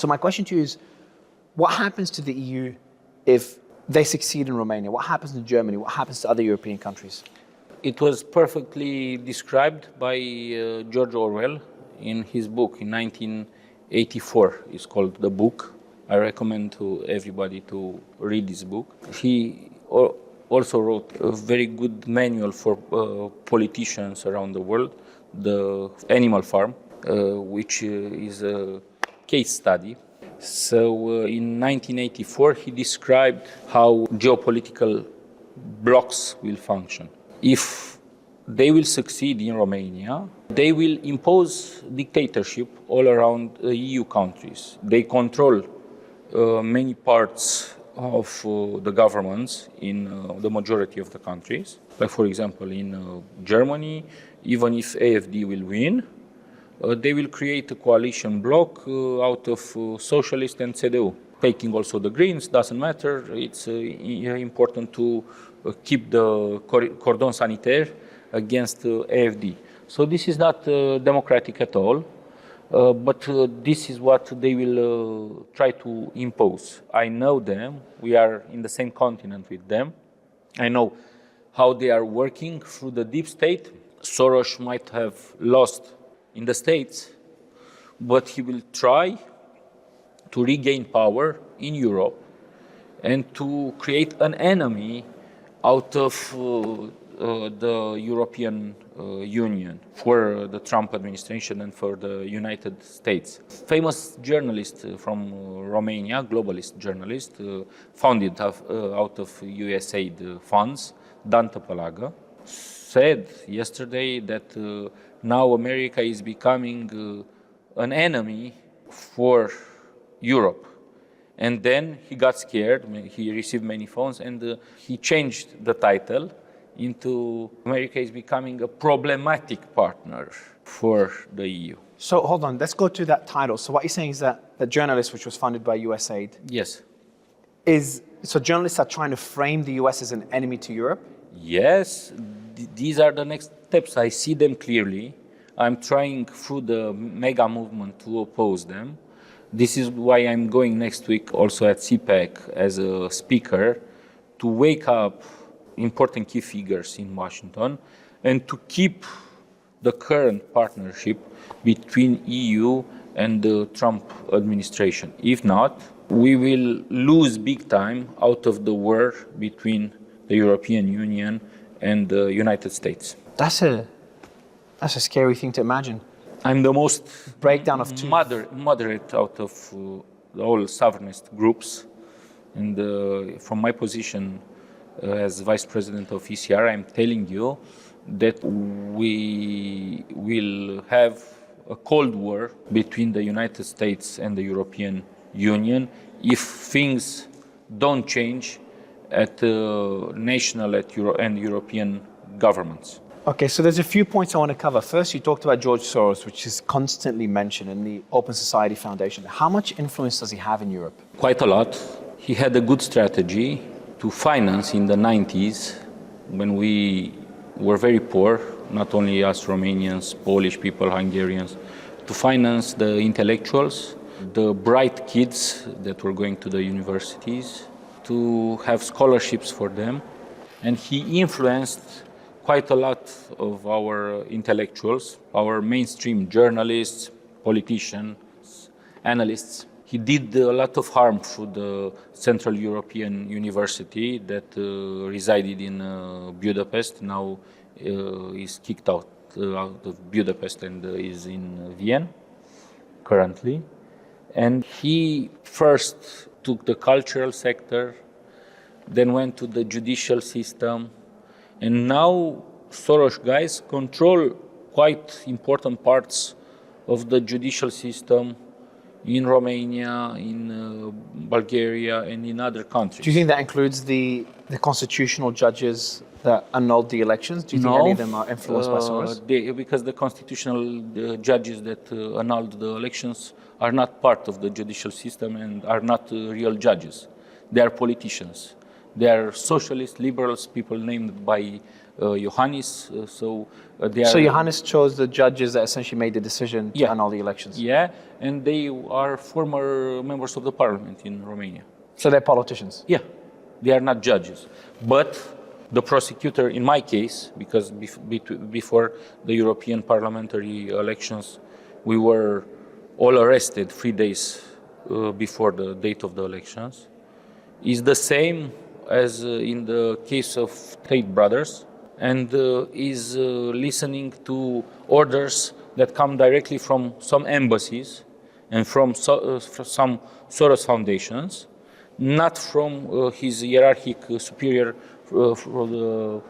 So my question to you is, what happens to the EU if they succeed in Romania? What happens in Germany? What happens to other European countries? It was perfectly described by George Orwell in his book in 1984. It's called The Book. I recommend to everybody to read this book. He also wrote a very good manual for politicians around the world, The Animal Farm, which is a case study. So in 1984, he described how geopolitical blocs will function. If they will succeed in Romania, they will impose dictatorship all around EU countries. They control many parts of the governments in the majority of the countries. Like, for example, in Germany, even if AfD will win, they will create a coalition bloc out of Socialist and CDU. Taking also the Greens, doesn't matter. It's important to keep the cordon sanitaire against AfD. So this is not democratic at all, but this is what they will try to impose. I know them. We are in the same continent with them. I know how they are working through the deep state. Soros might have lost in the States, but he will try to regain power in Europe and to create an enemy out of the European Union for the Trump administration and for the United States. Famous journalist from Romania, globalist journalist, founded out of USAID funds, Dan Tăpălagă, said yesterday that now America is becoming an enemy for Europe. And then he got scared, he received many phones, and he changed the title into America is becoming a problematic partner for the EU. So hold on, let's go to that title. So what you're saying is that the journalist, which was funded by USAID, Yes. so journalists are trying to frame the US as an enemy to Europe? Yes, these are the next steps. I see them clearly. I'm trying through the mega movement to oppose them. This is why I'm going next week also at CPAC as a speaker to wake up important key figures in Washington and to keep the current partnership between EU and the Trump administration. If not, we will lose big time out of the war between the European Union and the United States. That's a scary thing to imagine. I'm the most Breakdown of two. moderate out of all sovereignist groups. And from my position as Vice President of ECR, I'm telling you that we will have a Cold War between the United States and the European Union if things don't change at national and European governments. Okay, so there's a few points I want to cover. First, you talked about George Soros, which is constantly mentioned in the Open Society Foundation. How much influence does he have in Europe? Quite a lot. He had a good strategy to finance in the 90s when we were very poor, not only us Romanians, Polish people, Hungarians, to finance the intellectuals, the bright kids that were going to the universities, to have scholarships for them. And he influenced quite a lot of our intellectuals, our mainstream journalists, politicians, analysts. He did a lot of harm through the Central European University that resided in Budapest. Now is kicked out of Budapest and is in Vienna currently. And he first took the cultural sector, then went to the judicial system, and now Soros guys control quite important parts of the judicial system in Romania, in Bulgaria, and in other countries. Do you think that includes the constitutional judges that annulled the elections? Do you think any of them are influenced by Soros? Because the constitutional judges that annulled the elections are not part of the judicial system and are not real judges. They are politicians. They are socialist, liberals, people named by Iohannis. So they are. So Iohannis chose the judges that essentially made the decision to Yeah. annul the elections. Yeah, and they are former members of the parliament in Romania. So they're politicians. Yeah, they are not judges. But the prosecutor, in my case, because before the European parliamentary elections, we were all arrested 3 days before the date of the elections, is the same as in the case of Tate brothers, and is listening to orders that come directly from some embassies and from some Soros foundations, not from his hierarchic superior, for the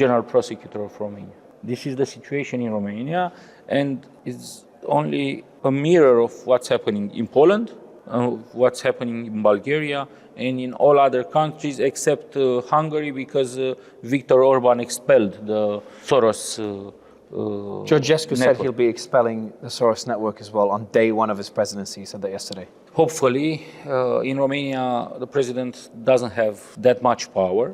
general prosecutor of Romania. This is the situation in Romania, and it's only a mirror of what's happening in Poland, what's happening in Bulgaria, and in all other countries except Hungary, because Viktor Orban expelled the Soros Georgescu said network. he'll be expelling the Soros network as well on day one of his presidency. He said that yesterday. Hopefully, in Romania, the president doesn't have that much power.